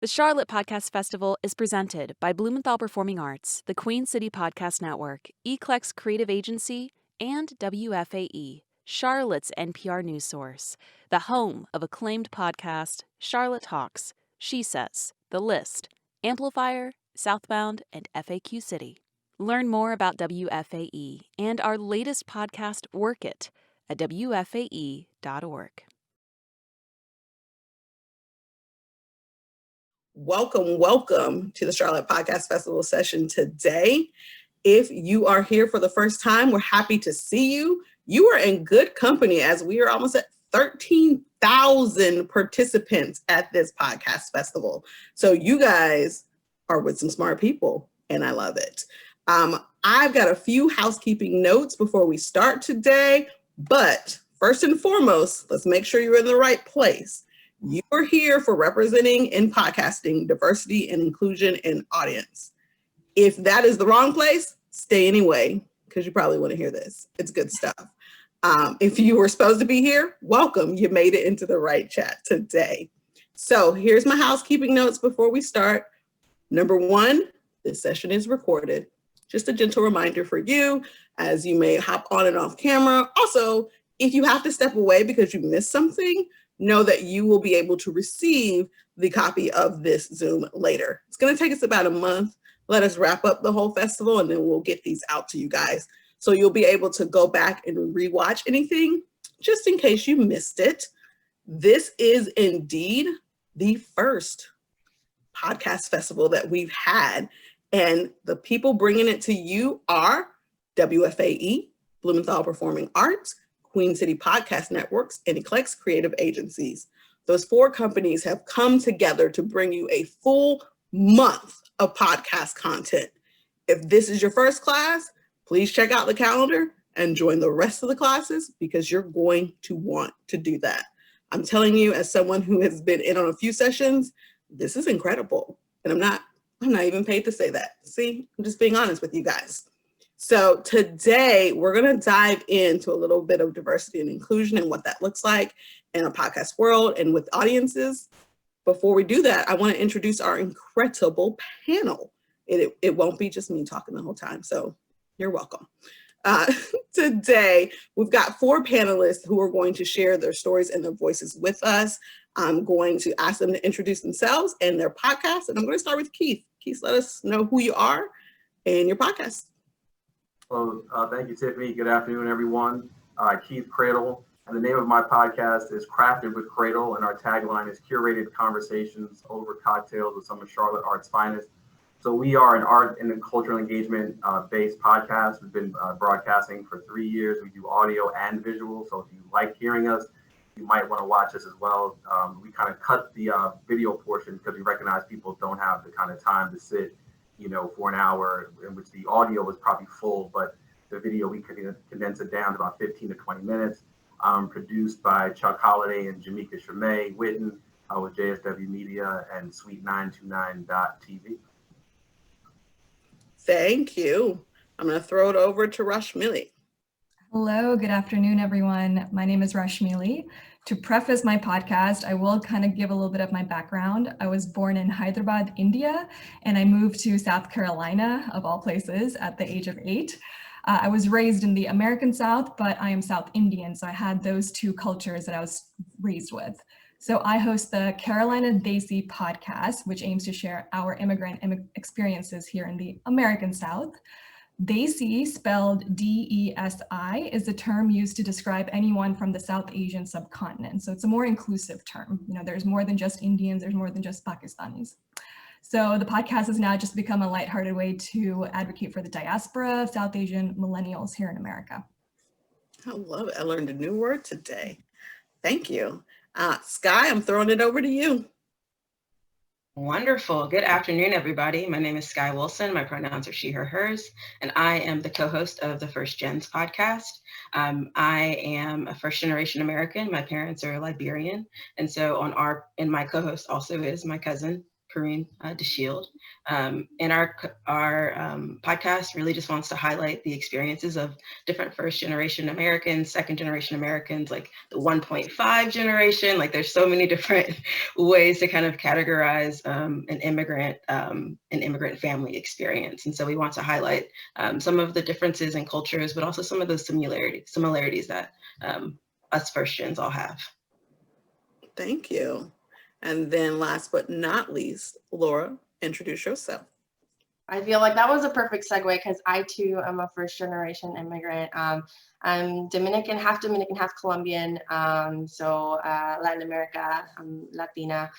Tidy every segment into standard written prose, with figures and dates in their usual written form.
The Charlotte Podcast Festival is presented by Blumenthal Performing Arts, the Queen City Podcast Network, Eclecs Creative Agency, and WFAE, Charlotte's NPR news source, the home of acclaimed podcast Charlotte Talks, She Says, The List, Amplifier, Southbound, and FAQ City. Learn more about WFAE and our latest podcast, Work It, at WFAE.org. Welcome to the Charlotte Podcast Festival session today. If you are here for the first time, we're happy to see you. You are in good company as we are almost at 13,000 participants at this podcast festival. So you guys are with some smart people, and I love it. I've got a few housekeeping notes before we start today, but first and foremost, let's make sure you're in the right place. You are here for representing in podcasting, diversity and inclusion in audience. If that is the wrong place, stay anyway, because you probably want to hear this. It's good stuff. If you were supposed to be here, welcome. You made it into the right chat today. So here's my housekeeping notes before we start. Number one, this session is recorded. Just a gentle reminder for you as you may hop on and off camera. Also, if you have to step away because you missed something, know that you will be able to receive the copy of this Zoom later. It's going to take us about a month. Let us wrap up the whole festival and then we'll get these out to you guys. So you'll be able to go back and rewatch anything just in case you missed it. This is indeed the first podcast festival that we've had. And the people bringing it to you are WFAE, Blumenthal Performing Arts, Queen City Podcast Networks, and Eclecs Creative Agencies. Those four companies have come together to bring you a full month of podcast content. If this is your first class, please check out the calendar and join the rest of the classes because you're going to want to do that. I'm telling you, as someone who has been in on a few sessions, this is incredible. And I'm not even paid to say that. See, I'm just being honest with you guys. So today we're going to dive into a little bit of diversity and inclusion and what that looks like in a podcast world and with audiences. Before we do that, I want to introduce our incredible panel. It won't be just me talking the whole time, so you're welcome. Today, we've got four panelists who are going to share their stories and their voices with us. I'm going to ask them to introduce themselves and their podcast, and I'm going to start with Keith. Keith, let us know who you are and your podcast. Well, thank you, Tiffany. Good afternoon, everyone. Keith Cradle, and the name of my podcast is Crafted with Cradle, and our tagline is curated conversations over cocktails with some of Charlotte Art's finest. So we are an art and cultural engagement based podcast. We've been broadcasting for 3 years. We do audio and visual. So if you like hearing us, you might want to watch us as well. We kind of cut the video portion because we recognize people don't have the kind of time to sit for an hour, in which the audio was probably full, but the video, we could condense it down to about 15 to 20 minutes. Produced by Chuck Holliday and Jamaica Shermay Witten with JSW Media and Sweet929.tv. Thank you. I'm going to throw it over to Rashmili. Hello, good afternoon, everyone. My name is Rashmili. To preface my podcast, I will kind of give a little bit of my background. I was born in Hyderabad, India, and I moved to South Carolina, of all places, at the age of 8. I was raised in the American South, but I am South Indian, so I had those two cultures that I was raised with. So I host the Carolina Desi podcast, which aims to share our immigrant experiences here in the American South. Desi, spelled D-E-S-I, is the term used to describe anyone from the South Asian subcontinent. So it's a more inclusive term. There's more than just Indians, there's more than just Pakistanis. So the podcast has now just become a lighthearted way to advocate for the diaspora of South Asian millennials here in America. I love it. I learned a new word today. Thank you. Skye, I'm throwing it over to you. Wonderful. Good afternoon, everybody. My name is Skye Wilson. My pronouns are she, her, hers, and I am the co-host of the First Gens podcast. I am a first-generation American. My parents are Liberian, and so my co-host also is my cousin, Karine DeShield. And our podcast really just wants to highlight the experiences of different first-generation Americans, second-generation Americans, like the 1.5 generation. Like there's so many different ways to kind of categorize an immigrant family experience. And so we want to highlight some of the differences in cultures, but also some of the similarities that us first gens all have. Thank you. And then last but not least, Laura, introduce yourself. I feel like that was a perfect segue because I too am a first generation immigrant. I'm Dominican, half Colombian. So Latin America, I'm Latina.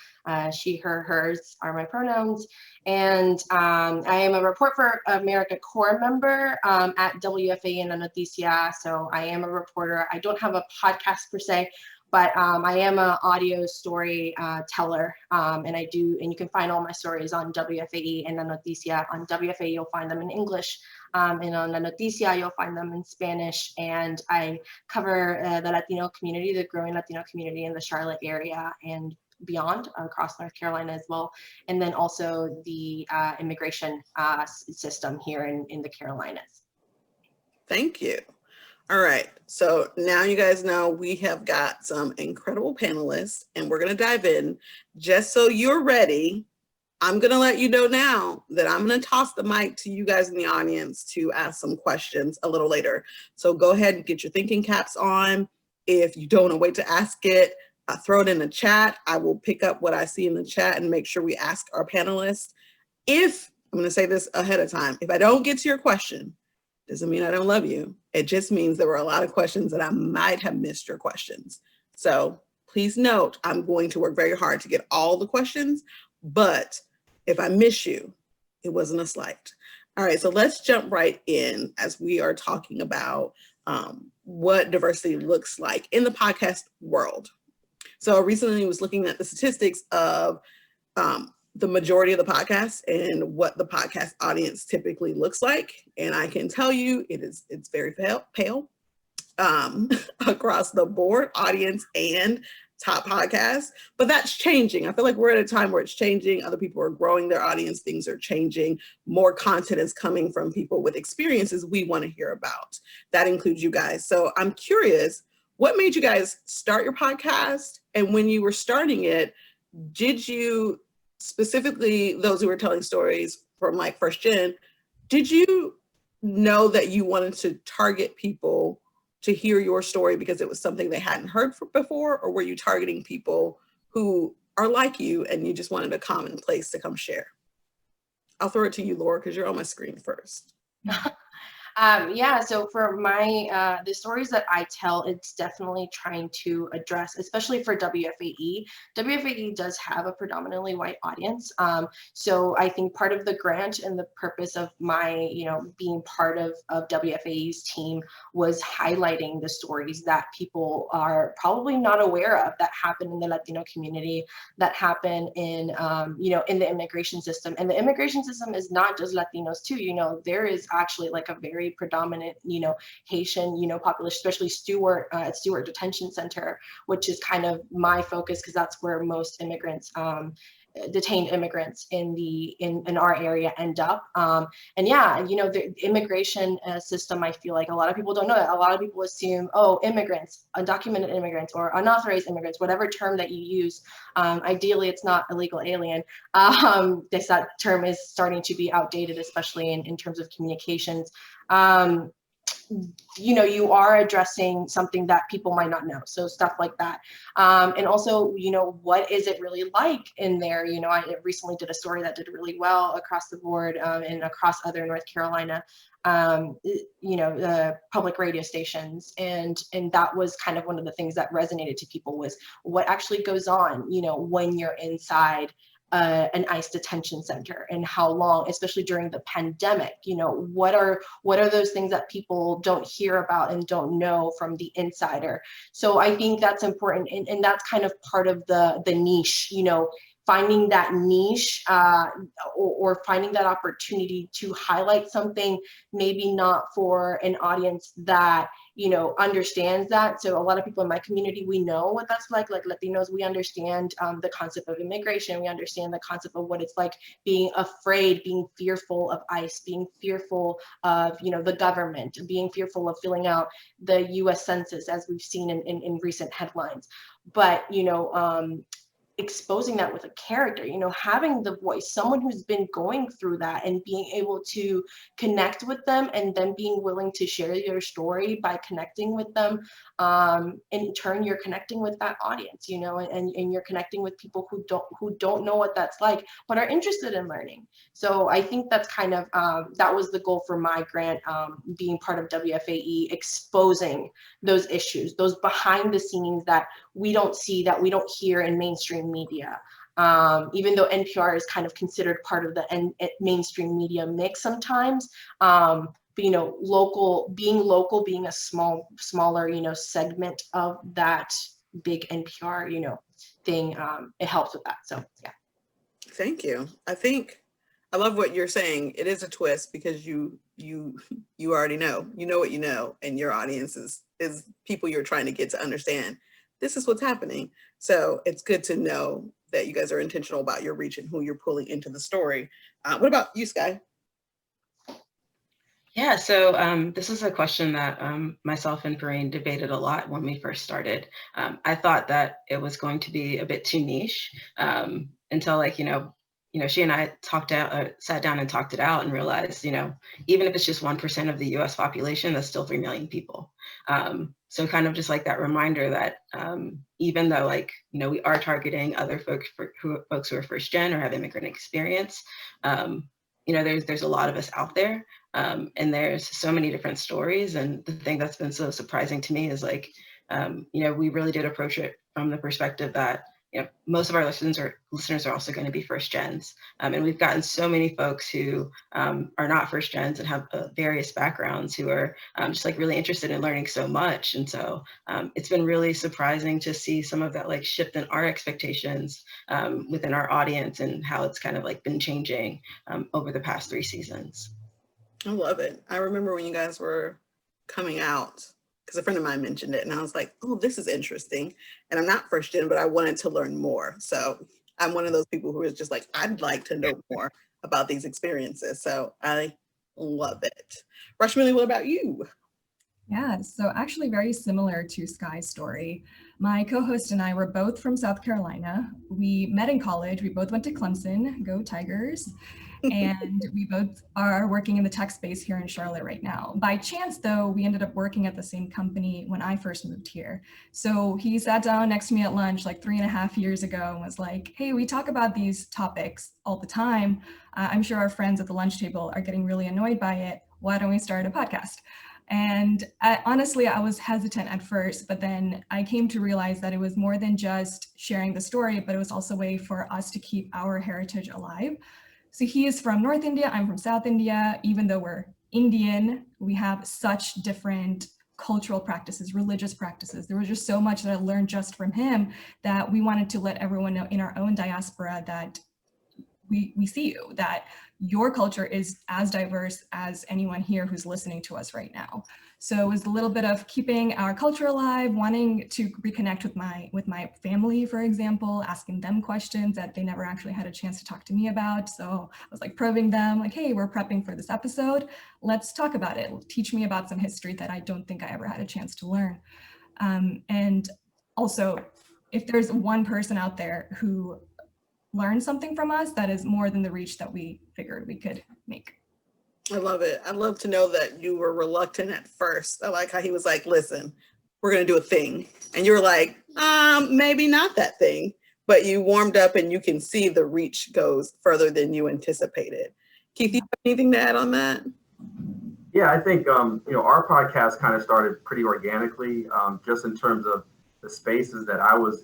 She, her, hers are my pronouns. And I am a Report for America Corps member at WFAE and Noticia. So I am a reporter. I don't have a podcast per se, but I am an audio story teller, and you can find all my stories on WFAE and La Noticia. On WFAE, you'll find them in English, and on La Noticia, you'll find them in Spanish. And I cover the Latino community, the growing Latino community in the Charlotte area and beyond, across North Carolina as well. And then also the immigration system here in the Carolinas. Thank you. All right, so now you guys know we have got some incredible panelists and we're gonna dive in. Just so you're ready, I'm gonna let you know now that I'm gonna toss the mic to you guys in the audience to ask some questions a little later. So go ahead and get your thinking caps on. If you don't wanna wait to ask it, throw it in the chat. I will pick up what I see in the chat and make sure we ask our panelists. I'm gonna say this ahead of time, if I don't get to your question, doesn't mean I don't love you. It just means there were a lot of questions that I might have missed your questions. So please note, I'm going to work very hard to get all the questions, but if I miss you, it wasn't a slight. All right, so let's jump right in as we are talking about what diversity looks like in the podcast world. So I recently was looking at the statistics of the majority of the podcasts and what the podcast audience typically looks like. And I can tell you it's very pale across the board, audience and top podcasts, but that's changing. I feel like we're at a time where it's changing. Other people are growing their audience, things are changing. More content is coming from people with experiences we want to hear about. That includes you guys. So I'm curious, what made you guys start your podcast? And when you were starting it, did you, specifically those who were telling stories from like first gen, did you know that you wanted to target people to hear your story because it was something they hadn't heard before, or were you targeting people who are like you and you just wanted a common place to come share? I'll throw it to you, Laura, because you're on my screen first. Yeah, so for my, the stories that I tell, it's definitely trying to address, especially for WFAE. WFAE does have a predominantly white audience. So I think part of the grant and the purpose of my, being part of WFAE's team was highlighting the stories that people are probably not aware of that happen in the Latino community, that happen in, in the immigration system. And the immigration system is not just Latinos too, there is actually like a very predominant, Haitian, population, especially Stewart Detention Center, which is kind of my focus because that's where most immigrants, detained immigrants in our area end up. And yeah, the immigration system, I feel like a lot of people don't know that. A lot of people assume, oh, immigrants, undocumented immigrants or unauthorized immigrants, whatever term that you use. Ideally, it's not illegal alien. That term is starting to be outdated, especially in terms of communications. You are addressing something that people might not know. So stuff like that. And also, what is it really like in there? I recently did a story that did really well across the board and across other North Carolina, public radio stations. And that was kind of one of the things that resonated to people was what actually goes on, when you're inside an ICE detention center and how long, especially during the pandemic, what are those things that people don't hear about and don't know from the insider. So I think that's important. And that's kind of part of the niche, finding that niche or finding that opportunity to highlight something maybe not for an audience that understands that. So a lot of people in my community, we know what that's like Latinos, we understand the concept of immigration. We understand the concept of what it's like being afraid, being fearful of ICE, being fearful of, the government, being fearful of filling out the US Census, as we've seen in recent headlines. But, exposing that with a character, having the voice, someone who's been going through that and being able to connect with them, and then being willing to share your story by connecting with them. In turn, you're connecting with that audience, and you're connecting with people who don't know what that's like, but are interested in learning. So I think that's kind of, that was the goal for my grant, being part of WFAE, exposing those issues, those behind the scenes that we don't see, that we don't hear in mainstream media. Even though NPR is kind of considered part of the mainstream media mix sometimes, but being a smaller, segment of that big NPR, thing, it helps with that. So yeah. Thank you. I love what you're saying. It is a twist because you already know what you know, and your audience is people you're trying to get to understand this is what's happening. So it's good to know that you guys are intentional about your reach and who you're pulling into the story. What about you, Skye? Yeah, so this is a question that myself and Parain debated a lot when we first started. I thought that it was going to be a bit too niche until she and I sat down and talked it out and realized, even if it's just 1% of the US population, that's still 3 million people. So kind of just like that reminder that even though we are targeting other folks who are first gen or have immigrant experience, there's a lot of us out there, and there's so many different stories. And the thing that's been so surprising to me is we really did approach it from the perspective that most of our listeners are also going to be first gens. And we've gotten so many folks who are not first gens and have various backgrounds who are just really interested in learning so much. And so it's been really surprising to see some of that shift in our expectations within our audience, and how it's kind of been changing over the past 3 seasons. I love it. I remember when you guys were coming out, because a friend of mine mentioned it, and I was like, oh, this is interesting. And I'm not first gen, but I wanted to learn more. So I'm one of those people who is just like, I'd like to know more about these experiences. So I love it. Rashmili, what about you? Yeah, so actually very similar to Skye's story. My co-host and I were both from South Carolina. We met in college. We both went to Clemson, go Tigers. And we both are working in the tech space here in Charlotte right now. By chance, though, we ended up working at the same company when I first moved here. So he sat down next to me at lunch 3.5 years ago and was like, hey, we talk about these topics all the time. I'm sure our friends at the lunch table are getting really annoyed by it. Why don't we start a podcast? And honestly, I was hesitant at first, but then I came to realize that it was more than just sharing the story, but it was also a way for us to keep our heritage alive. So he is from North India, I'm from South India. Even though we're Indian, we have such different cultural practices, religious practices. There was just so much that I learned just from him that we wanted to let everyone know in our own diaspora that we see you, that your culture is as diverse as anyone here who's listening to us right now. So it was a little bit of keeping our culture alive, wanting to reconnect with my family, for example, asking them questions that they never actually had a chance to talk to me about. So I was probing them, hey, we're prepping for this episode. Let's talk about it. Teach me about some history that I don't think I ever had a chance to learn. And also, if there's one person out there who learn something from us, that is more than the reach that we figured we could make. I love it. I love to know that you were reluctant at first. I like how he was like, listen, we're going to do a thing. And you were like, maybe not that thing, but you warmed up and you can see the reach goes further than you anticipated. Keith, you have anything to add on that? Yeah, I think, our podcast kind of started pretty organically, just in terms of the spaces that I was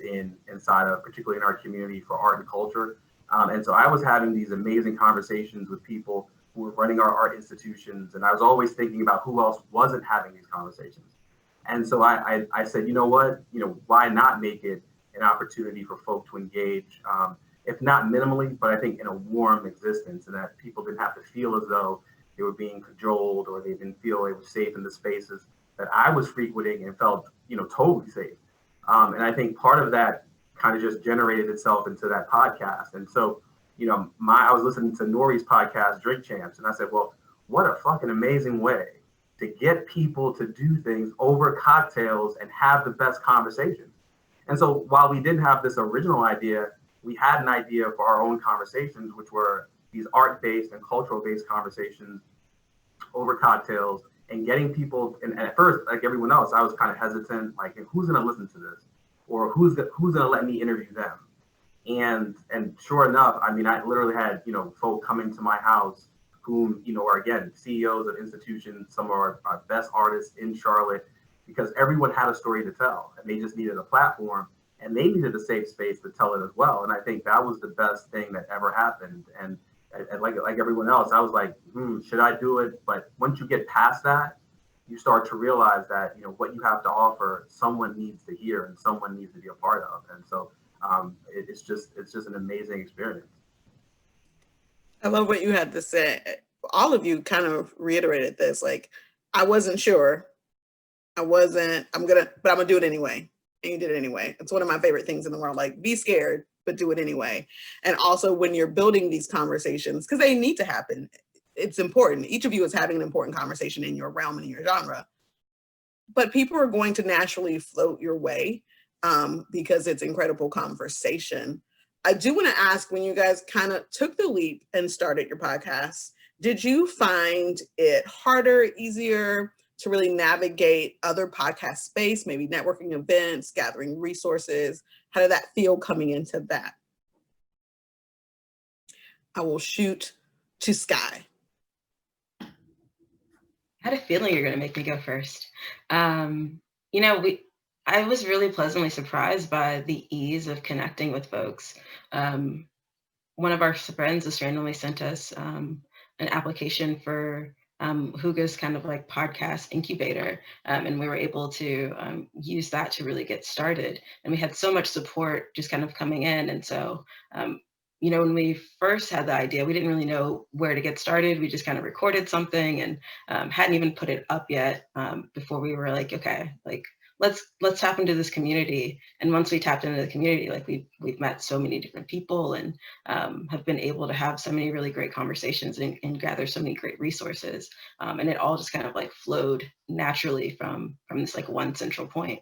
inside of, particularly in our community for art and culture. And so I was having these amazing conversations with people who were running our art institutions. And I was always thinking about who else wasn't having these conversations. And so I said, you know what, why not make it an opportunity for folk to engage if not minimally, but I think in a warm existence, and that people didn't have to feel as though they were being cajoled or they didn't feel they were safe in the spaces that I was frequenting and felt, totally safe. And I think part of that kind of just generated itself into that podcast. And so, I was listening to Nori's podcast, Drink Champs, and I said, well, what a fucking amazing way to get people to do things over cocktails and have the best conversations. And so while we didn't have this original idea, we had an idea for our own conversations, which were these art-based and cultural-based conversations over cocktails and getting people. And at first, like everyone else, I was kind of hesitant, like, who's going to listen to this? Or who's going to let me interview them? And sure enough, I literally had, folk coming to my house whom, are again, CEOs of institutions, some of our best artists in Charlotte, because everyone had a story to tell and they just needed a platform and they needed a safe space to tell it as well. And I think that was the best thing that ever happened. And like everyone else, I was like, should I do it? But once you get past that, you start to realize that, what you have to offer, someone needs to hear and someone needs to be a part of. And so it's just an amazing experience. I love what you had to say. All of you kind of reiterated this. Like, I wasn't sure. I'm gonna do it anyway. And you did it anyway. It's one of my favorite things in the world. Like, be scared, but do it anyway. And also when you're building these conversations, because they need to happen, it's important. Each of you is having an important conversation in your realm and in your genre. But people are going to naturally float your way because it's incredible conversation. I do want to ask, when you guys kind of took the leap and started your podcast, did you find it harder, easier to really navigate other podcast space, maybe networking events, gathering resources? How did that feel coming into that? I will shoot to Skye. I had a feeling you're going to make me go first. I was really pleasantly surprised by the ease of connecting with folks. One of our friends just randomly sent us an application for Huga's kind of like podcast incubator, and we were able to use that to really get started. And we had so much support just kind of coming in. And so, when we first had the idea, we didn't really know where to get started. We just kind of recorded something and hadn't even put it up yet before we were like, okay, like, let's tap into this community. And once we tapped into the community, like we've met so many different people and have been able to have so many really great conversations and gather so many great resources. And it all just kind of like flowed naturally from this like one central point.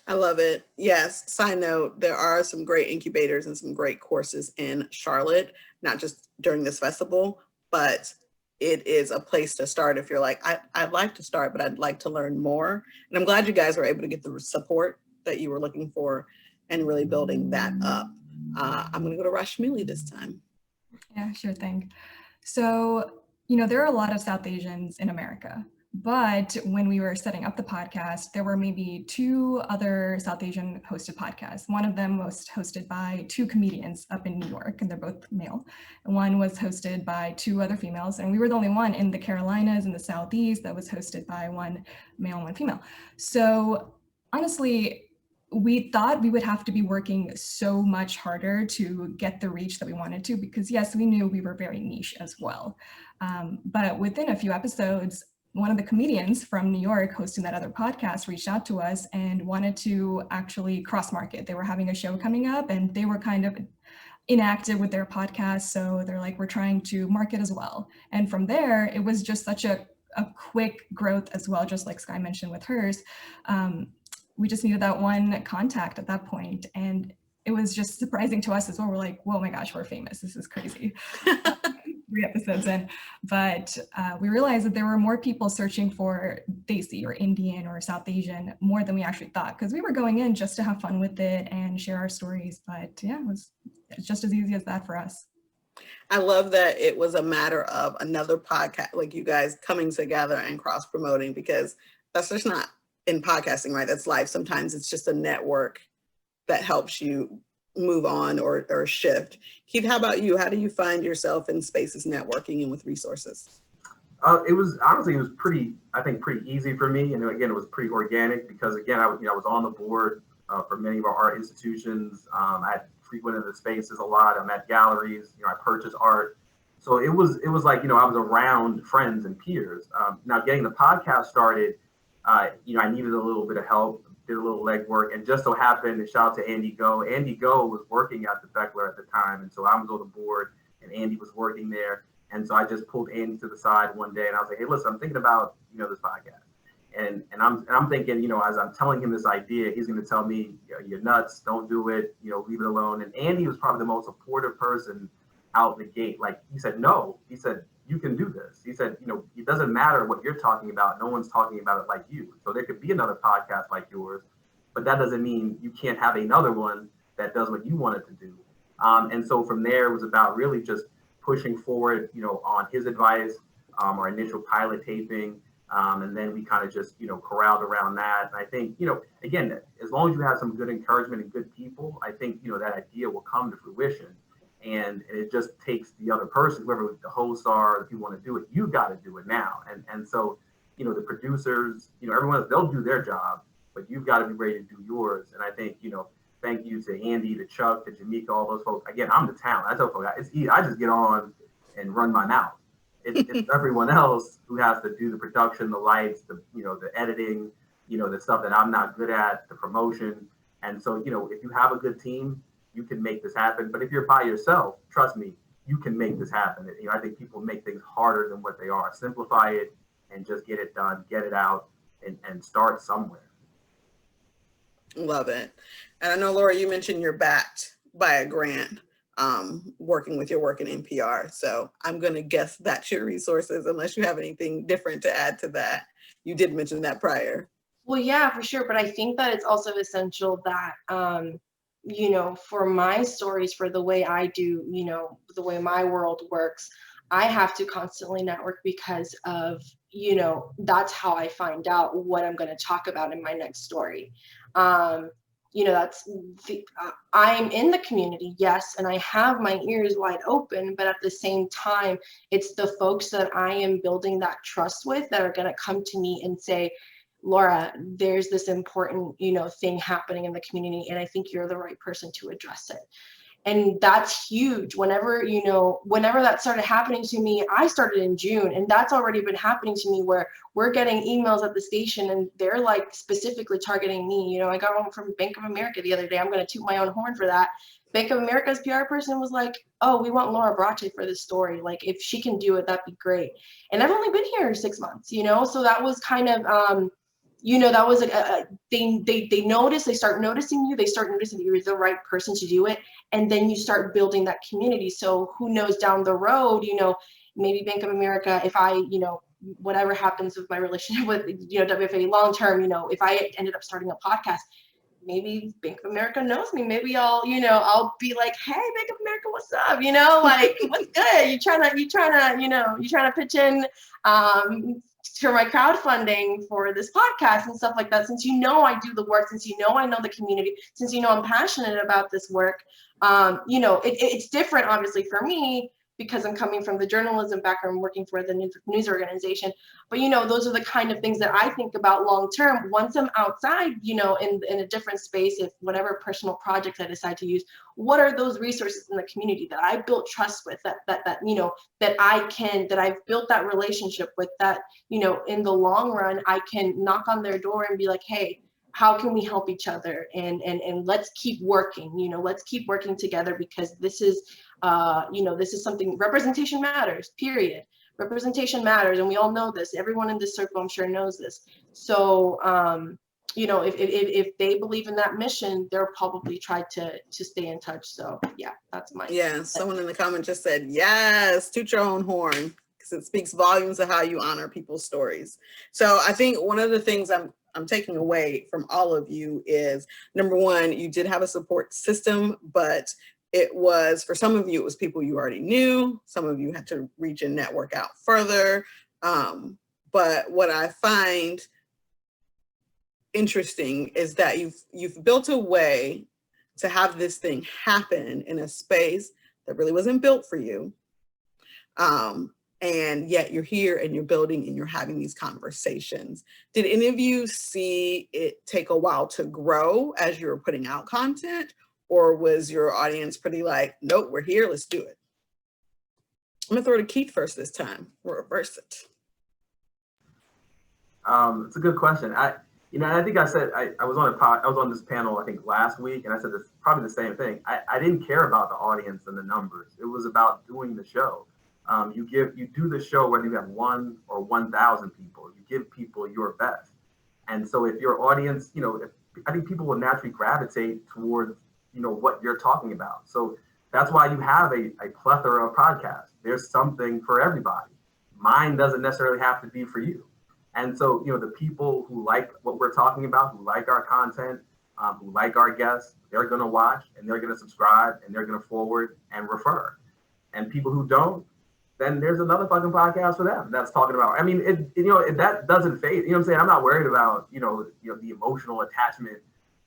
I love it. Yes. Side note, there are some great incubators and some great courses in Charlotte, not just during this festival, but it is a place to start if you're like, I'd like to start, but I'd like to learn more. And I'm glad you guys were able to get the support that you were looking for and really building that up. I'm going to go to Rashmili this time. Yeah, sure thing. So, there are a lot of South Asians in America. But when we were setting up the podcast, there were maybe 2 other South Asian hosted podcasts. One of them was hosted by 2 comedians up in New York, and they're both male. And one was hosted by 2 other females. And we were the only one in the Carolinas and the Southeast that was hosted by 1 male and 1 female. So honestly, we thought we would have to be working so much harder to get the reach that we wanted to, because yes, we knew we were very niche as well. But within a few episodes, one of the comedians from New York hosting that other podcast reached out to us and wanted to actually cross-market. They were having a show coming up and they were kind of inactive with their podcast. So they're like, we're trying to market as well. And from there, it was just such a quick growth as well, just like Skye mentioned with hers. We just needed that one contact at that point. And it was just surprising to us as well. We're like, whoa, my gosh, we're famous. This is crazy. 3 episodes in, but we realized that there were more people searching for Desi or Indian or South Asian more than we actually thought, because we were going in just to have fun with it and share our stories. But yeah, it was just as easy as that for us. I love that it was a matter of another podcast, like you guys coming together and cross promoting, because that's just not in podcasting, right? That's life. Sometimes it's just a network that helps you move on or shift. Keith, how about you? How do you find yourself in spaces networking and with resources? It was pretty easy for me. And again, it was pretty organic because again, I was on the board for many of our art institutions. I had frequented the spaces a lot. I'm at galleries, I purchase art. So it was like, I was around friends and peers. Now getting the podcast started, I needed a little bit of help, did a little legwork, and just so happened, and shout out to Andy Go. Andy Go was working at the Beckler at the time, and so I was on the board, and Andy was working there. And so I just pulled Andy to the side one day, and I was like, hey, listen, I'm thinking about, this podcast. And I'm thinking, as I'm telling him this idea, he's going to tell me, you're nuts, don't do it, leave it alone. And Andy was probably the most supportive person out the gate. Like, he said, no, he said, you can do this. He said, it doesn't matter what you're talking about. No one's talking about it like you. So there could be another podcast like yours, but that doesn't mean you can't have another one that does what you want it to do. And so from there, it was about really just pushing forward, on his advice, our initial pilot taping. And then we kind of just, corralled around that. And I think, again, as long as you have some good encouragement and good people, I think, that idea will come to fruition. And it just takes the other person, whoever the hosts are, if you want to do it, you got to do it now. And so, the producers, everyone else, they'll do their job, but you've got to be ready to do yours. And I think, thank you to Andy, to Chuck, to Jamaica, all those folks. Again, I'm the talent. I tell folks, it's easy. I just get on and run my mouth. It's everyone else who has to do the production, the lights, the editing, the stuff that I'm not good at, the promotion. And so, if you have a good team, you can make this happen. But if you're by yourself, trust me, you can make this happen. I think people make things harder than what they are. Simplify it and just get it done, get it out, and start somewhere. Love it. And I know, Laura, you mentioned you're backed by a grant, working with your work in NPR. So I'm going to guess that's your resources, unless you have anything different to add to that. You did mention that prior. Well, yeah, for sure. But I think that it's also essential that, for my stories, for the way I do, the way my world works, I have to constantly network because of, that's how I find out what I'm going to talk about in my next story. I'm in the community, yes, and I have my ears wide open, but at the same time, it's the folks that I am building that trust with that are going to come to me and say, Laura, there's this important, thing happening in the community, and I think you're the right person to address it. And that's huge. Whenever that started happening to me, I started in June, and that's already been happening to me where we're getting emails at the station and they're like specifically targeting me. I got one from Bank of America the other day. I'm going to toot my own horn for that. Bank of America's PR person was like, oh, we want Laura Brache for this story. Like, if she can do it, that'd be great. And I've only been here 6 months, so that was kind of, that was they notice, they start noticing you, they start noticing that you're the right person to do it. And then you start building that community. So who knows down the road, maybe Bank of America, if I, whatever happens with my relationship with, WFAE long term, if I ended up starting a podcast, maybe Bank of America knows me. Maybe I'll be like, hey, Bank of America, what's up? Like, what's good? You trying to pitch in, for my crowdfunding for this podcast and stuff like that. Since I do the work, since I know the community, since I'm passionate about this work, it's different obviously for me because I'm coming from the journalism background, working for the news organization. But those are the kind of things that I think about long term. Once I'm outside, in a different space, if whatever personal projects I decide to use, what are those resources in the community that I built trust with, that I've built that relationship with, that in the long run I can knock on their door and be like, hey, how can we help each other, and let's keep working, let's keep working together, because this is this is something. Representation matters, period. Representation matters, and we all know this. Everyone in this circle, I'm sure, knows this. So if they believe in that mission, they'll probably try to stay in touch. So yeah, that's my Someone in the comment just said, yes, toot your own horn, because it speaks volumes of how you honor people's stories. So I think one of the things I'm taking away from all of you is, number one, you did have a support system, but it was, for some of you, it was people you already knew. Some of you had to reach and network out further. But what I find interesting is that you've built a way to have this thing happen in a space that really wasn't built for you. And yet you're here and you're building and you're having these conversations. Did any of you see it take a while to grow as you were putting out content? Or was your audience pretty like, nope, we're here, let's do it? I'm gonna throw to Keith first this time. We'll reverse it. It's a good question. I think I said I was on this panel, I think last week, and I said this probably the same thing. I didn't care about the audience and the numbers. It was about doing the show. You do the show whether you have 1 or 1,000 people. You give people your best. And so if your audience, I think people will naturally gravitate towards, what you're talking about. So that's why you have a plethora of podcasts. There's something for everybody. Mine doesn't necessarily have to be for you. And so, the people who like what we're talking about, who like our content, who like our guests, they're going to watch and they're going to subscribe and they're going to forward and refer. And people who don't, then there's another fucking podcast for them that's talking about. I mean, that doesn't fade. You know what I'm saying? I'm not worried about, the emotional attachment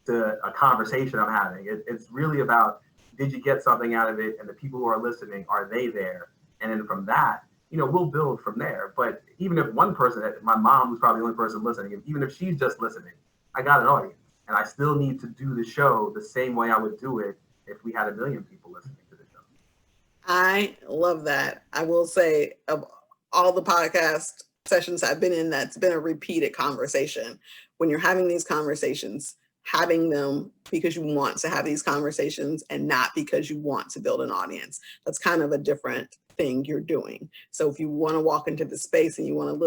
to a conversation I'm having. It's really about, did you get something out of it? And the people who are listening, are they there? And then from that, we'll build from there. But even if one person, my mom, who's probably the only person listening, even if she's just listening, I got an audience. And I still need to do the show the same way I would do it if we had 1 million people listening to the show. I love that. I will say, of all the podcast sessions I've been in, that's been a repeated conversation. When you're having these conversations, having them because you want to have these conversations and not because you want to build an audience. That's kind of a different thing you're doing. So if you want to walk into the space and you want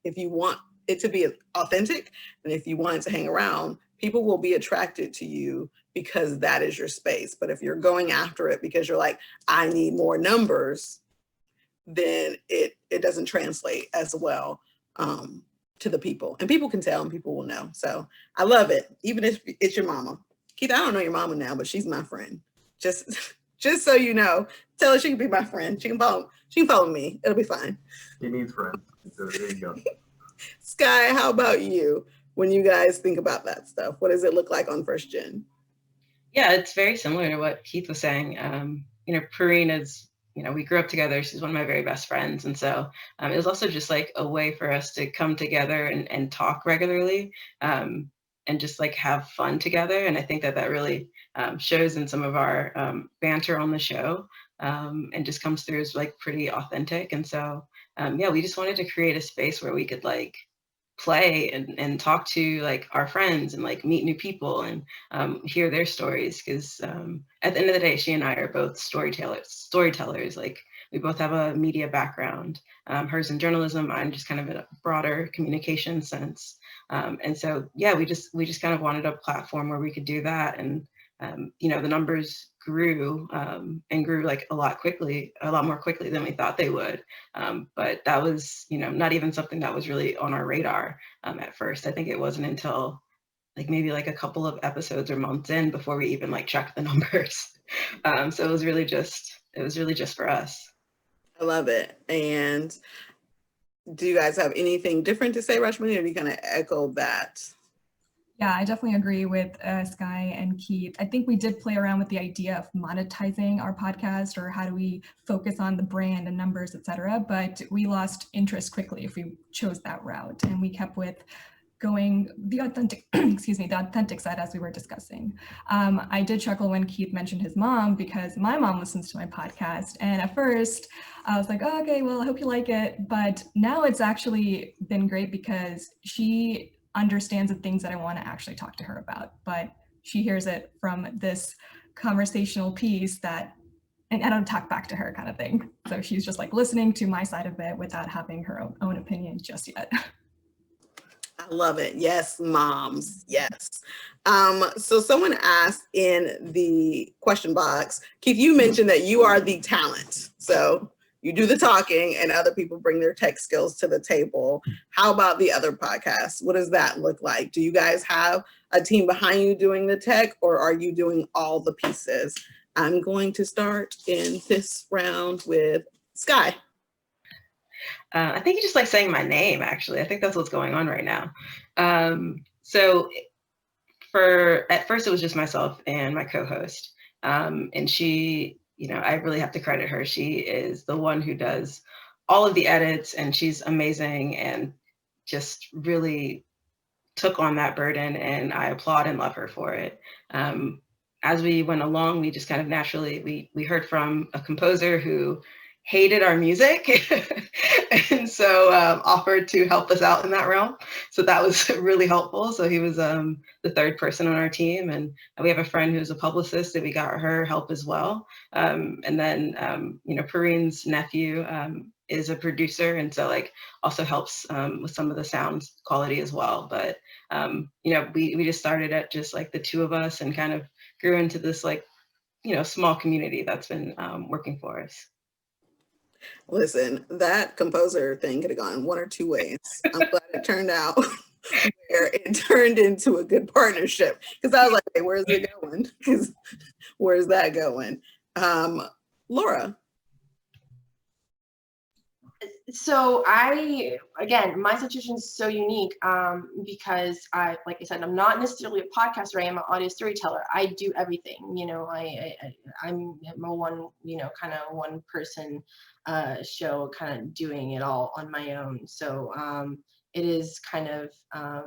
if you want it to be authentic, and if you want it to hang around, people will be attracted to you because that is your space. But if you're going after it because you're like, I need more numbers, then it doesn't translate as well to the people. And people can tell and people will know. So I love it. Even if it's your mama. Keith, I don't know your mama now, but she's my friend. Just so you know, tell her she can be my friend. She can follow me. It'll be fine. She needs friends. So there you go. Skye, how about you? When you guys think about that stuff, what does it look like on First Gen? Yeah, it's very similar to what Keith was saying. Perrine is, we grew up together. She's one of my very best friends. And so it was also just like a way for us to come together and talk regularly and just like have fun together. And I think that really shows in some of our banter on the show and just comes through as like pretty authentic. And so, we just wanted to create a space where we could like play and talk to like our friends and like meet new people and hear their stories, because at the end of the day, she and I are both storytellers. Like we both have a media background, hers in journalism, I'm just kind of in a broader communication sense, and so we just kind of wanted a platform where we could do that. And the numbers grew and grew like a lot more quickly than we thought they would. But that was, not even something that was really on our radar at first. I think it wasn't until like maybe like a couple of episodes or months in before we even like checked the numbers. So it was really just for us. I love it. And do you guys have anything different to say, Rashmili, or do you kind of echo that? Yeah, I definitely agree with Skye and Keith. I think we did play around with the idea of monetizing our podcast, or how do we focus on the brand and numbers, et cetera, but we lost interest quickly if we chose that route, and we kept with going the authentic, the authentic side, as we were discussing. I did chuckle when Keith mentioned his mom, because my mom listens to my podcast, and at first I was like, oh, okay, well, I hope you like it, but now it's actually been great because she understands the things that I want to actually talk to her about, but she hears it from this conversational piece and I don't talk back to her kind of thing. So she's just like listening to my side of it without having her own opinion just yet. I love it. Yes, moms. Yes. So someone asked in the question box, Keith, you mentioned that you are the talent. So you do the talking and other people bring their tech skills to the table. How about the other podcasts? What does that look like? Do you guys have a team behind you doing the tech, or are you doing all the pieces? I'm going to start in this round with Skye. I think you just like saying my name, actually. I think that's what's going on right now. So at first it was just myself and my co-host. And she, I really have to credit her. She is the one who does all of the edits, and she's amazing and just really took on that burden, and I applaud and love her for it. as we went along, we just kind of naturally, we heard from a composer who hated our music and so offered to help us out in that realm. So that was really helpful. So he was the third person on our team, and we have a friend who's a publicist that we got her help as well. And then Perrine's nephew is a producer, and so like also helps with some of the sound quality as well. But we just started at just like the two of us and kind of grew into this like small community that's been working for us. Listen, that composer thing could have gone one or two ways. I'm glad it turned out where it turned into a good partnership, because I was like, hey, where's it going? Because where's that going? Laura. So again, my situation is so unique because like I said, I'm not necessarily a podcaster. I am an audio storyteller. I do everything. I'm a one, kind of one person show, kind of doing it all on my own. So it is kind of a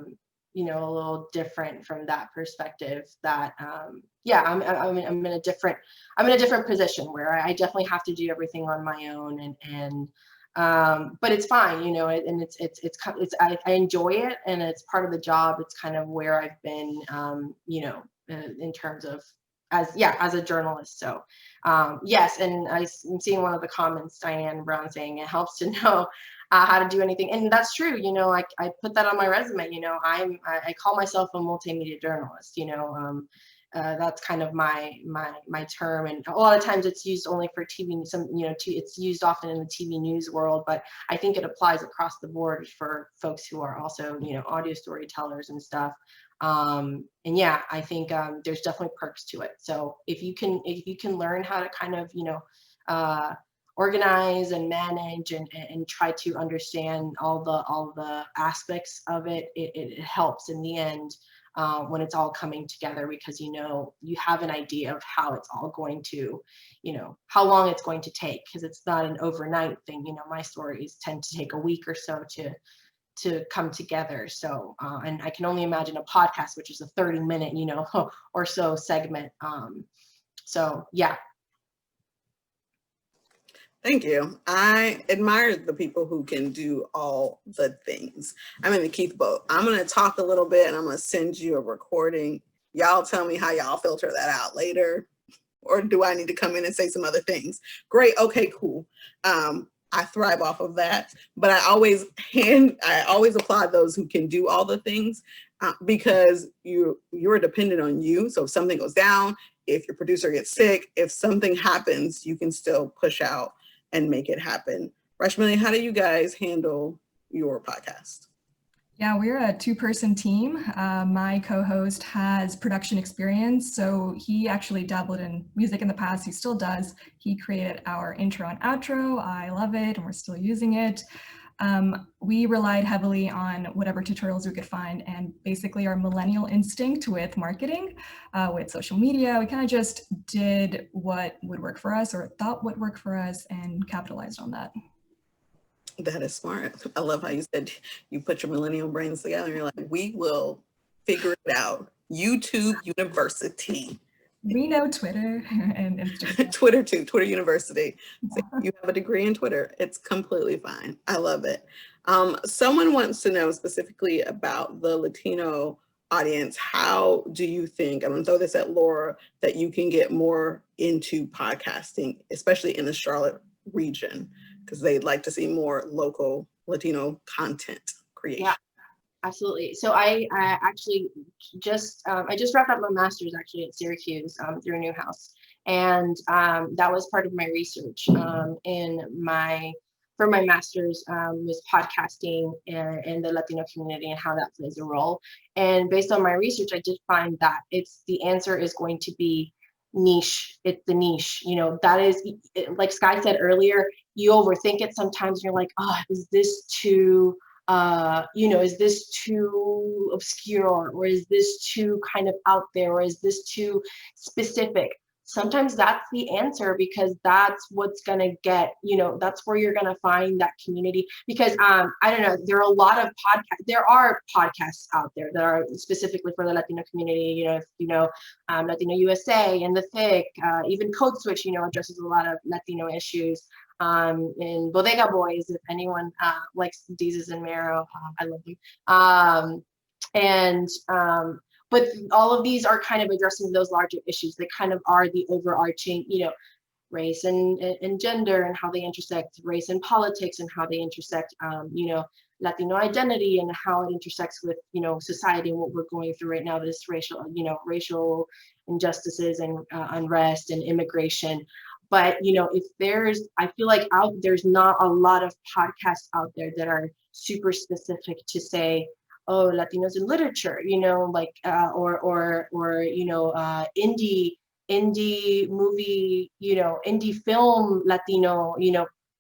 little different from that perspective. That I'm in a different position where I definitely have to do everything on my own but it's fine, and I enjoy it, and it's part of the job. It's kind of where I've been, in terms of as a journalist. So yes, and I'm seeing one of the comments, Diane Brown saying it helps to know how to do anything, and that's true. I put that on my resume. I call myself a multimedia journalist. That's kind of my term, and a lot of times it's used only for TV. It's used often in the TV news world, but I think it applies across the board for folks who are also audio storytellers and stuff. And yeah, I think there's definitely perks to it. So if you can learn how to kind of organize and manage and try to understand all the aspects of it, it helps in the end. When it's all coming together, because you have an idea of how it's all going to, how long it's going to take, because it's not an overnight thing. My stories tend to take a week or so to come together. So and I can only imagine a podcast, which is a 30-minute or so segment. So yeah. Thank you. I admire the people who can do all the things. I'm in the Keith boat. I'm going to talk a little bit and I'm going to send you a recording. Y'all tell me how y'all filter that out later. Or do I need to come in and say some other things? Great. Okay, cool. I thrive off of that. But I always applaud those who can do all the things because you're dependent on you. So if something goes down, if your producer gets sick, if something happens, you can still push out and make it happen. Rashmili, how do you guys handle your podcast? Yeah, we're a two-person team. My co-host has production experience, so he actually dabbled in music in the past. He still does. He created our intro and outro. I love it, and we're still using it. We relied heavily on whatever tutorials we could find, and basically our millennial instinct with marketing, with social media, we kind of just did what would work for us or thought would work for us and capitalized on that. That is smart. I love how you said you put your millennial brains together and you're like, we will figure it out. YouTube University. We know Twitter and Instagram. Twitter too, Twitter University. So you have a degree in Twitter. It's completely fine. I love it. Someone wants to know specifically about the Latino audience. How do you think, I'm gonna throw this at Laura, that you can get more into podcasting, especially in the Charlotte region, because they'd like to see more local Latino content creation? Yeah. Absolutely. So I actually just wrapped up my master's actually at Syracuse through Newhouse, and that was part of my research for my master's was podcasting in the Latino community and how that plays a role. And based on my research, I did find that the answer is going to be niche. It's the niche. That is, like Skye said earlier, you overthink it sometimes. You're like, oh, is this too is this too obscure, or is this too kind of out there, or is this too specific? sometimes that's the answer, because that's what's going to get, that's where you're going to find that community. Because I don't know, there are podcasts out there that are specifically for the Latino community. If Latino USA and The Thick, even Code Switch, addresses a lot of Latino issues. And Bodega Boys, if anyone likes Deezus and Marrow, I love them. But all of these are kind of addressing those larger issues that kind of are the overarching, race and gender and how they intersect, race and politics and how they intersect, Latino identity and how it intersects with, society and what we're going through right now, this racial injustices and unrest and immigration. But, I feel like there's not a lot of podcasts out there that are super specific to say, oh, Latinos in literature, indie movie, indie film Latino,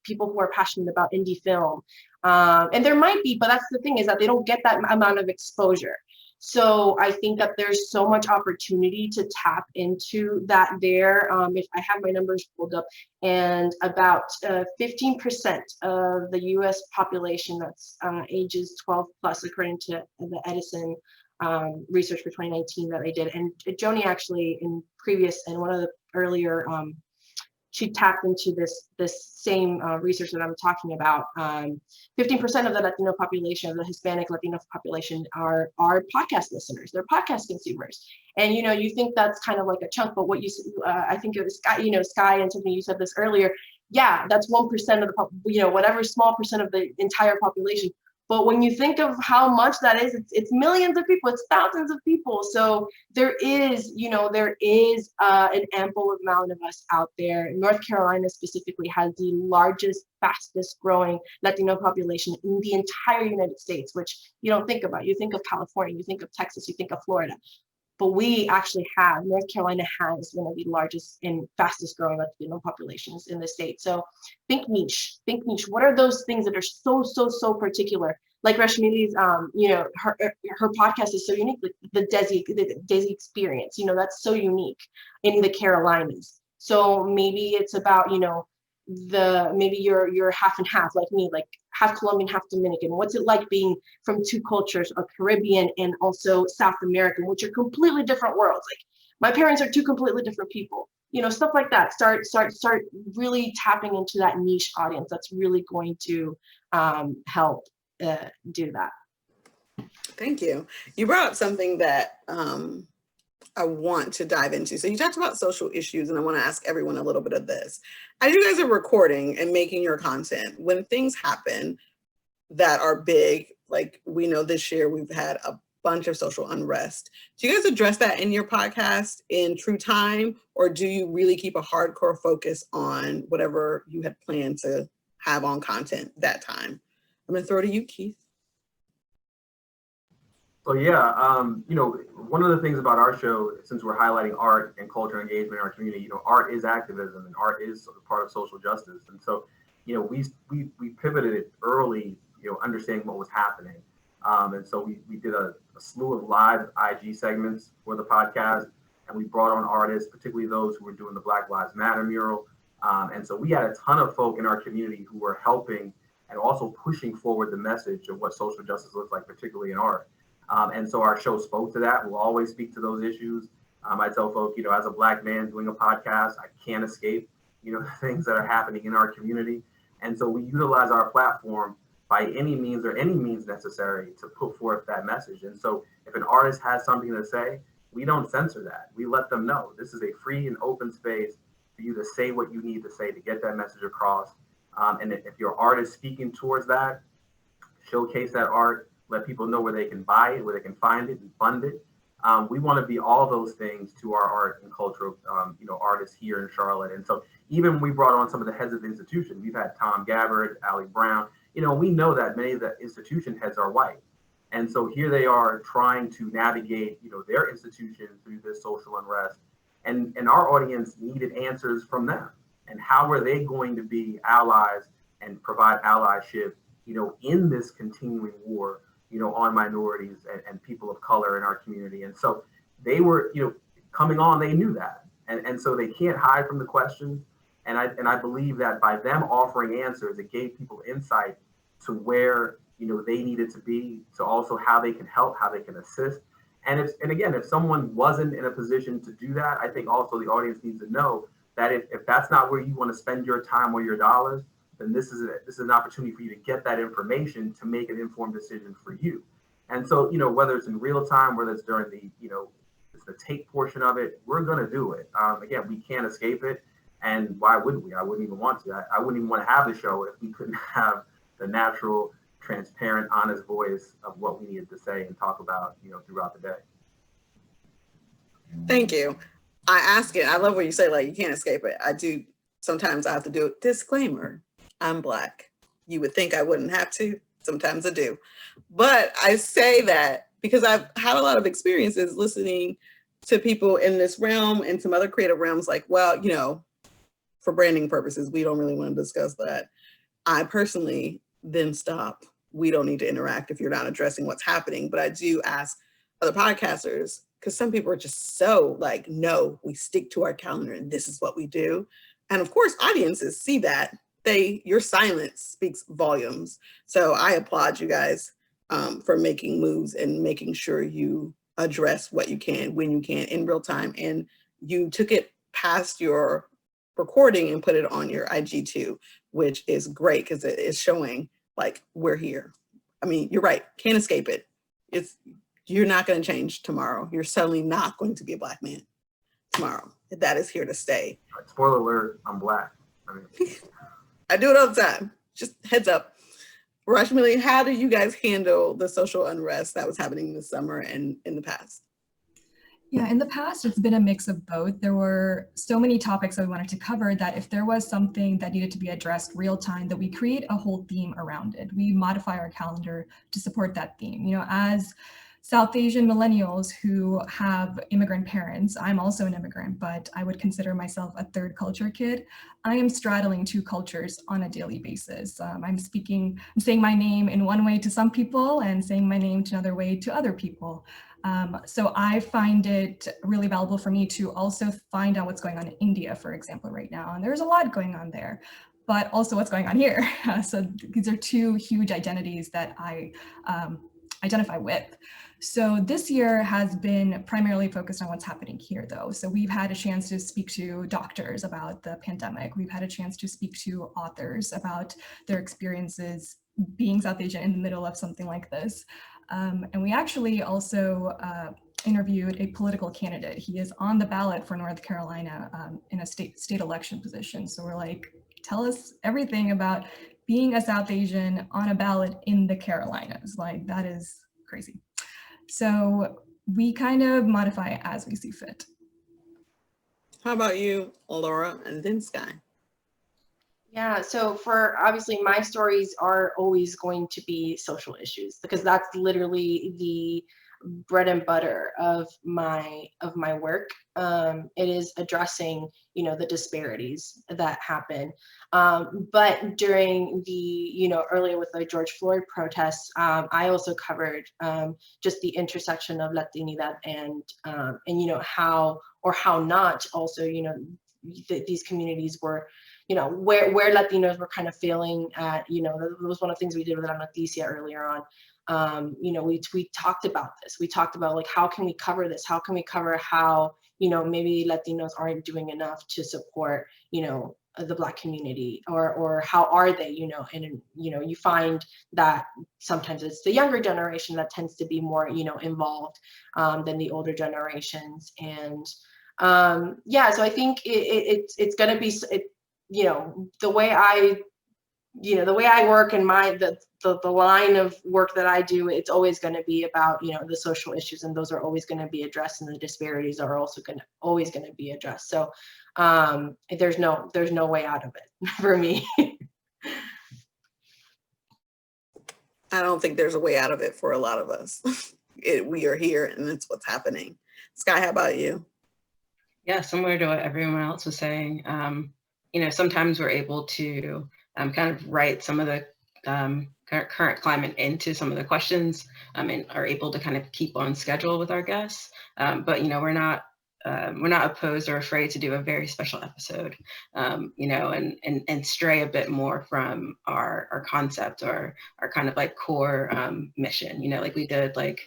people who are passionate about indie film. And there might be, but that's the thing, is that they don't get that amount of exposure. So I think that there's so much opportunity to tap into that there. If I have my numbers pulled up, and about 15% of the US population that's ages 12 plus, according to the Edison research for 2019 that I did. And Joni actually in one of the earlier, she tapped into this same research that I'm talking about. 15% of the Latino population, of the Hispanic Latino population, are podcast listeners. They're podcast consumers. And you think that's kind of like a chunk, but what I think it was Skye and Tiffany, you said this earlier. Yeah, that's 1% of the whatever small percent of the entire population. But when you think of how much that is, it's millions of people, it's thousands of people. So there is an ample amount of us out there. North Carolina specifically has the largest, fastest growing Latino population in the entire United States, which you don't think about. You think of California, you think of Texas, you think of Florida. But North Carolina has one of the largest and fastest growing Latino populations in the state. So think niche. What are those things that are so particular? Like Rashmili's, her podcast is so unique. Like the Desi experience, that's so unique in the Carolinas. So maybe it's about, maybe you're half and half like me, like half Colombian, half Dominican. What's it like being from two cultures, a Caribbean and also South American, which are completely different worlds. Like my parents are two completely different people, stuff like that. Start really tapping into that niche audience. That's really going to help do that. Thank you. You brought up something that I want to dive into. So you talked about social issues, and I want to ask everyone a little bit of this. As you guys are recording and making your content, when things happen that are big, like we know this year we've had a bunch of social unrest, do you guys address that in your podcast in true time, or do you really keep a hardcore focus on whatever you had planned to have on content that time? I'm going to throw it to you, Keith. So yeah, one of the things about our show, since we're highlighting art and cultural engagement in our community, art is activism and art is part of social justice. And so, we pivoted it early, understanding what was happening. And so we did a slew of live IG segments for the podcast, and we brought on artists, particularly those who were doing the Black Lives Matter mural. And so we had a ton of folk in our community who were helping and also pushing forward the message of what social justice looks like, particularly in art. And so our show spoke to that. We'll always speak to those issues. I tell folk, as a Black man doing a podcast, I can't escape, the things that are happening in our community. And so we utilize our platform by any means necessary to put forth that message. And so if an artist has something to say, we don't censor that. We let them know this is a free and open space for you to say what you need to say to get that message across. And if your art is speaking towards that, showcase that art. Let people know where they can buy it, where they can find it and fund it. We want to be all those things to our art and cultural, artists here in Charlotte. And so even when we brought on some of the heads of the institution, we've had Tom Gabbard, Allie Brown, we know that many of the institution heads are white. And so here they are trying to navigate, their institution through this social unrest. And our audience needed answers from them. And how are they going to be allies and provide allyship, in this continuing war, on minorities and people of color in our community. And so they were, coming on, they knew that. And so they can't hide from the questions. And I believe that by them offering answers, it gave people insight to where, you know, they needed to be, to also how they can help, how they can assist. And again, if someone wasn't in a position to do that, I think also the audience needs to know that if that's not where you want to spend your time or your dollars, then this is an opportunity for you to get that information to make an informed decision for you. And so, you know, whether it's in real time, whether it's during the, you know, it's the tape portion of it, we're going to do it. Again, we can't escape it. And why wouldn't we? I wouldn't even want to. I wouldn't even want to have the show if we couldn't have the natural, transparent, honest voice of what we needed to say and talk about, you know, throughout the day. Thank you. I ask it. I love what you say, like, you can't escape it. I do. Sometimes I have to do it. Disclaimer, I'm Black. You would think I wouldn't have to. Sometimes I do. But I say that because I've had a lot of experiences listening to people in this realm and some other creative realms, like, well, you know, for branding purposes, we don't really want to discuss that. I personally then stop. We don't need to interact if you're not addressing what's happening. But I do ask other podcasters, because some people are just so like, no, we stick to our calendar and this is what we do. And of course, audiences see that. Your silence speaks volumes. So I applaud you guys for making moves and making sure you address what you can, when you can, in real time. And you took it past your recording and put it on your IG too, which is great because it is showing like we're here. I mean, you're right, can't escape it. You're not going to change tomorrow. You're suddenly not going to be a Black man tomorrow. That is here to stay. Spoiler alert, I'm Black. I mean, I do it all the time. Just heads up. Rashmili, how do you guys handle the social unrest that was happening this summer and in the past? Yeah, in the past, it's been a mix of both. There were so many topics that we wanted to cover that if there was something that needed to be addressed real time, that we create a whole theme around it. We modify our calendar to support that theme. You know, as South Asian millennials who have immigrant parents, I'm also an immigrant, but I would consider myself a third culture kid. I am straddling two cultures on a daily basis. I'm saying my name in one way to some people and saying my name to another way to other people. So I find it really valuable for me to also find out what's going on in India, for example, right now. And there's a lot going on there, but also what's going on here. So these are two huge identities that I identify with. So this year has been primarily focused on what's happening here, though. So we've had a chance to speak to doctors about the pandemic. We've had a chance to speak to authors about their experiences being South Asian in the middle of something like this. And we actually also interviewed a political candidate. He is on the ballot for North Carolina in a state election position. So we're like, tell us everything about being a South Asian on a ballot in the Carolinas. Like, that is crazy. So we kind of modify as we see fit. How about you, Laura, and then Skye? Yeah, so for obviously my stories are always going to be social issues because that's literally the bread and butter of my work. It is addressing, you know, the disparities that happen. But during the, earlier with the George Floyd protests, I also covered just the intersection of Latinidad and how or how not also, these communities were, where Latinos were kind of failing at, that was one of the things we did with Noticia earlier on. We talked about this. We talked about like, how can we cover this? How can we cover how, maybe Latinos aren't doing enough to support, the Black community, or how are they, and, you find that sometimes it's the younger generation that tends to be more, involved than the older generations. And so I think it's going to be, the way I work and the line of work that I do, it's always going to be about, the social issues, and those are always going to be addressed, and the disparities are also always going to be addressed. So there's no way out of it for me. I don't think there's a way out of it for a lot of us. We are here and it's what's happening. Skye, how about you? Yeah, similar to what everyone else was saying. Sometimes we're able to kind of write some of the current climate into some of the questions and are able to kind of keep on schedule with our guests. But, we're not we're not opposed or afraid to do a very special episode, you know, and stray a bit more from our concept or our kind of like core mission. You know, like we did like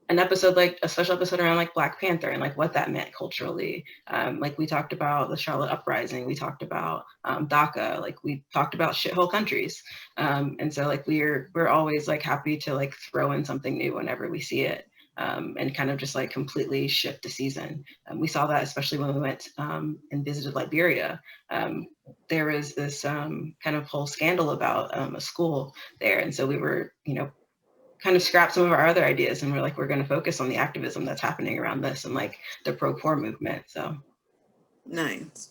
an episode, like a special episode around like Black Panther and like what that meant culturally. Like we talked about the Charlotte Uprising, we talked about DACA, like we talked about shithole countries. And so like we're always like happy to like throw in something new whenever we see it. And kind of just like completely shift the season. We saw that especially when we went and visited Liberia. There was this kind of whole scandal about a school there. And so we were, you know, kind of scrapped some of our other ideas and we're like, we're going to focus on the activism that's happening around this and like the pro-poor movement. So nice.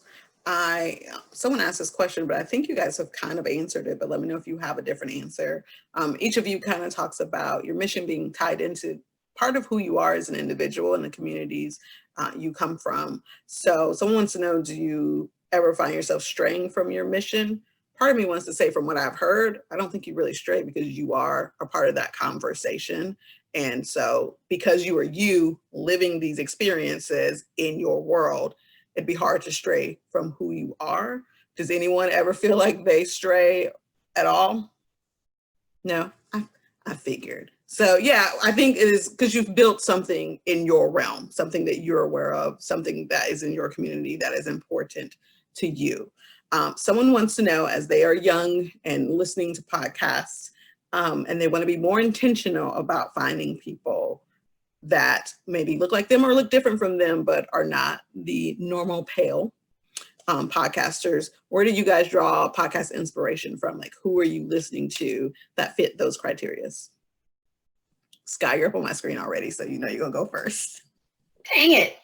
Someone asked this question, but I think you guys have kind of answered it, but let me know if you have a different answer. Each of you kind of talks about your mission being tied into part of who you are as an individual and the communities you come from. So someone wants to know, do you ever find yourself straying from your mission? Part of me wants to say, from what I've heard, I don't think you really stray because you are a part of that conversation. And so because you are you living these experiences in your world, it'd be hard to stray from who you are. Does anyone ever feel like they stray at all? No, I figured. So yeah, I think it is because you've built something in your realm, something that you're aware of, something that is in your community that is important to you. Someone wants to know, as they are young and listening to podcasts, and they want to be more intentional about finding people that maybe look like them or look different from them, but are not the normal pale podcasters. Where do you guys draw podcast inspiration from? Like, who are you listening to that fit those criteria? Skye, you're up on my screen already, so you know you're gonna go first. Dang it.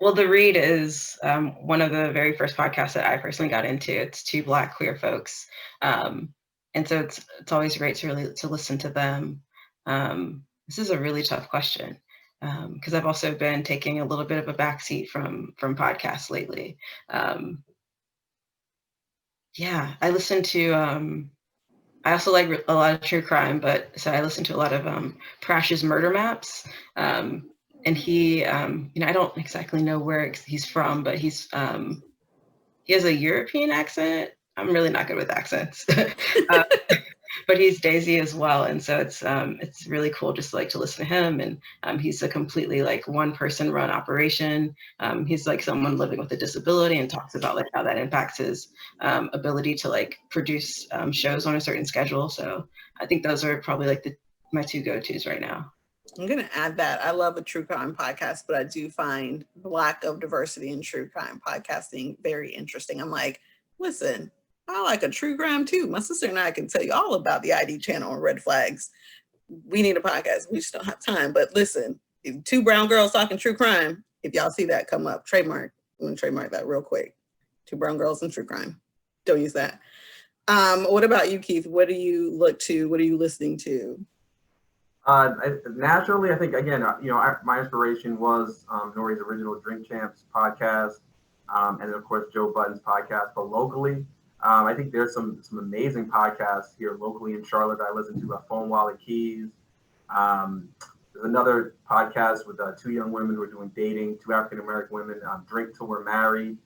Well, The Read is one of the very first podcasts that I personally got into. It's two Black queer folks. And so it's always great to listen to them. This is a really tough question because I've also been taking a little bit of a backseat from podcasts lately. Yeah, I listen to, I also like a lot of true crime, but so I listen to a lot of Prash's Murder Maps. And he, you know, I don't exactly know where he's from, but he has a European accent. I'm really not good with accents, but he's Desi as well. And so it's really cool just like to listen to him. And he's a completely like one person run operation. He's like someone living with a disability and talks about like how that impacts his ability to like produce shows on a certain schedule. So I think those are probably like my two go-tos right now. I'm going to add that I love a true crime podcast, but I do find the lack of diversity in true crime podcasting very interesting. I'm like, listen, I like a true crime too. My sister and I can tell you all about the ID channel and red flags. We need a podcast. We just don't have time. But listen, two brown girls talking true crime. If y'all see that come up, trademark. I'm going to trademark that real quick. Two brown girls and true crime. Don't use that. What about you, Keith? What do you look to? What are you listening to? Naturally, I think, again, my inspiration was Nori's original Drink Champs podcast, and then, of course, Joe Budden's podcast. But locally, I think there's some amazing podcasts here locally in Charlotte that I listen to, Phone Wallet Keys. There's another podcast with two young women who are doing dating, two African-American women, Drink Till We're Married.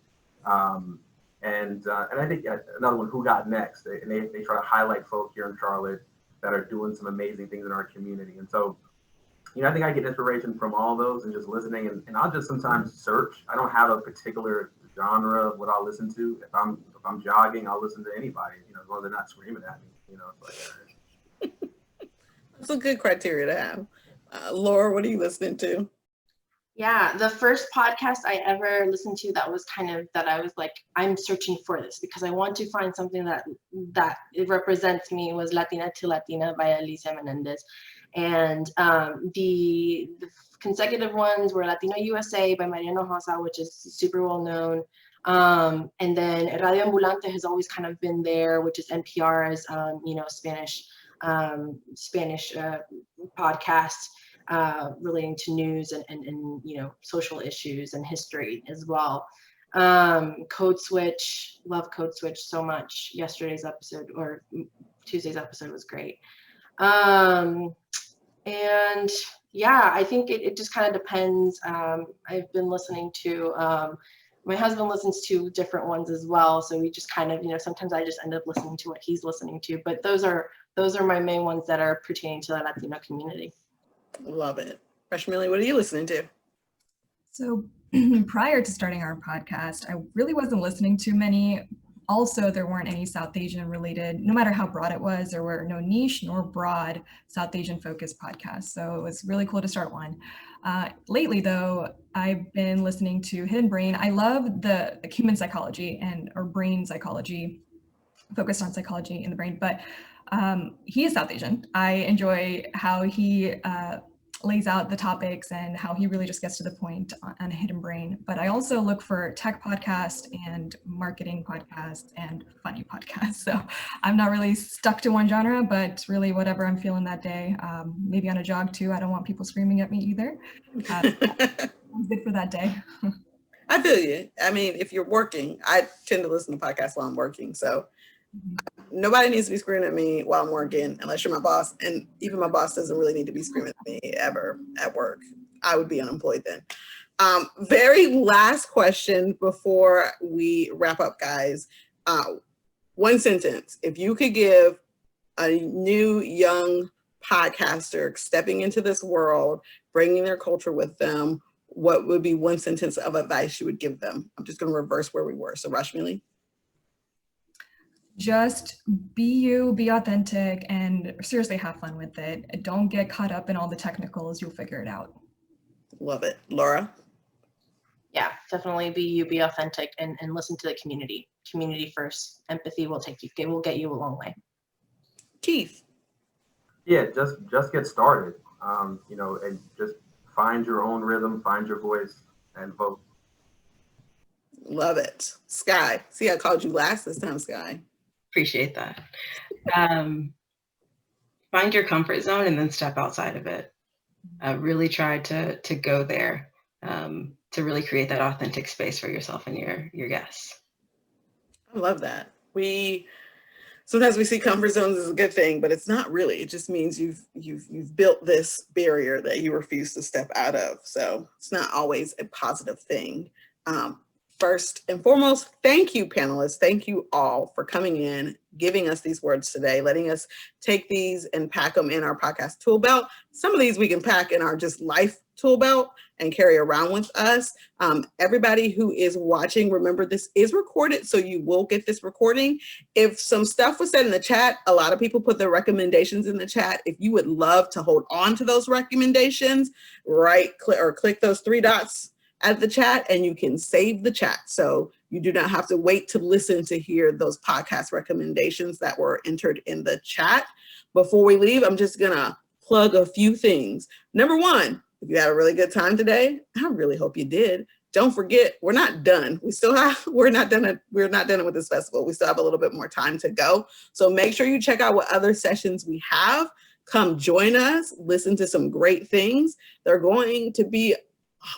And I think another one, Who Got Next? They try to highlight folk here in Charlotte that are doing some amazing things in our community. And so, I think I get inspiration from all those and just listening. And I'll just sometimes search. I don't have a particular genre of what I'll listen to. If I'm jogging, I'll listen to anybody, as long as they're not screaming at me, It's like, That's a good criteria to have. Laura, what are you listening to? Yeah, the first podcast I ever listened to that was that I was like, I'm searching for this because I want to find something that it represents me was Latina to Latina by Alicia Menendez. And the consecutive ones were Latino USA by Mariano Hossa, which is super well known. And then Radio Ambulante has always kind of been there, which is NPR's, Spanish podcast. Relating to news and social issues and history as well. Code Switch, love Code Switch so much. Yesterday's episode or Tuesday's episode was great. And Yeah, I think it just kind of depends. I've been listening to, my husband listens to different ones as well. So we just kind of, sometimes I just end up listening to what he's listening to, but those are my main ones that are pertaining to the Latino community. Love it. Rashmili, what are you listening to? So prior to starting our podcast, I really wasn't listening to many. Also, there weren't any South Asian related, no matter how broad it was, there were no niche nor broad South Asian focused podcasts. So it was really cool to start one. Lately, though, I've been listening to Hidden Brain. I love the human psychology or brain psychology, focused on psychology in the brain, but he is South Asian. I enjoy how he lays out the topics and how he really just gets to the point on Hidden Brain. But I also look for tech podcasts and marketing podcasts and funny podcasts. So I'm not really stuck to one genre, but really whatever I'm feeling that day. Maybe on a jog too. I don't want people screaming at me either. Good for that day. I feel you. I mean, if you're working, I tend to listen to podcasts while I'm working. So nobody needs to be screaming at me while I'm working, unless you're my boss. And even my boss doesn't really need to be screaming at me ever at work. I would be unemployed then. Very last question before we wrap up, guys. One sentence. If you could give a new young podcaster stepping into this world, bringing their culture with them, what would be one sentence of advice you would give them? I'm just going to reverse where we were. So Rashmili? Just be you, be authentic, and seriously have fun with it. Don't get caught up in all the technicals. You'll figure it out. Love it. Laura? Yeah, definitely be you, be authentic, and listen to the community. Community first. Empathy will get you a long way. Keith? Yeah, just get started. And just find your own rhythm, find your voice, and vote. Love it. Skye? See, I called you last this time, Skye. Appreciate that. Find your comfort zone and then step outside of it. Really try to go there to really create that authentic space for yourself and your guests. I love that. Sometimes we see comfort zones as a good thing, but it's not really. It just means you've built this barrier that you refuse to step out of. So it's not always a positive thing. First and foremost, thank you, panelists. Thank you all for coming in, giving us these words today, letting us take these and pack them in our podcast tool belt. Some of these we can pack in our just life tool belt and carry around with us. Everybody who is watching, remember this is recorded, so you will get this recording. If some stuff was said in the chat, a lot of people put their recommendations in the chat. If you would love to hold on to those recommendations, click those three dots at the chat and you can save the chat. So you do not have to wait to listen to hear those podcast recommendations that were entered in the chat. Before we leave, I'm just gonna plug a few things. Number one, if you had a really good time today, I really hope you did. Don't forget, we're not done. We're not done with this festival. We still have a little bit more time to go. So make sure you check out what other sessions we have. Come join us, listen to some great things. They're going to be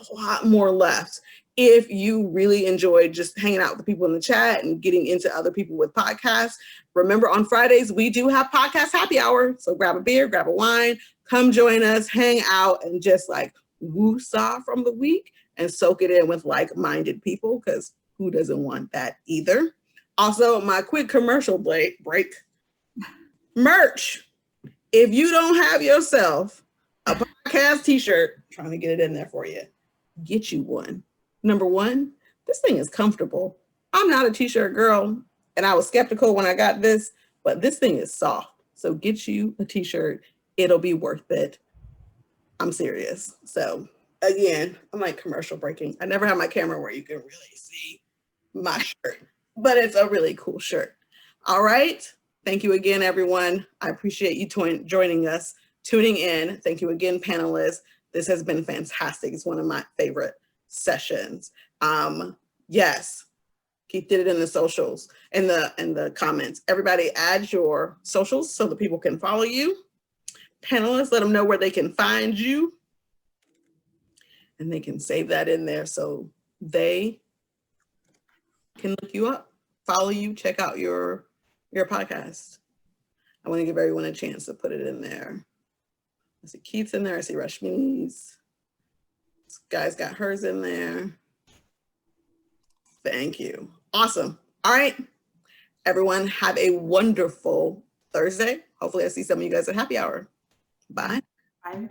a lot more left. If you really enjoyed just hanging out with the people in the chat and getting into other people with podcasts, remember on Fridays, we do have podcast happy hour. So grab a beer, grab a wine, come join us, hang out, and just like woo-saw from the week and soak it in with like-minded people, because who doesn't want that either? Also, my quick commercial break, merch. If you don't have yourself a podcast t-shirt, trying to get it in there for you, get you one. Number one, this thing is comfortable. I'm not a t-shirt girl, and I was skeptical when I got this, but this thing is soft. So get you a t-shirt. It'll be worth it. I'm serious. So again, I'm like commercial breaking. I never have my camera where you can really see my shirt, but it's a really cool shirt. All right. Thank you again, everyone. I appreciate you joining us, tuning in. Thank you again, panelists. This has been fantastic. It's one of my favorite sessions. Yes, Keith did it in the socials, in the comments. Everybody add your socials so that people can follow you. Panelists, let them know where they can find you. And they can save that in there so they can look you up, follow you, check out your podcast. I want to give everyone a chance to put it in there. I see Keith's in there. I see Rashmili's. Skye's got hers in there. Thank you. Awesome. All right. Everyone have a wonderful Thursday. Hopefully I see some of you guys at happy hour. Bye. Bye.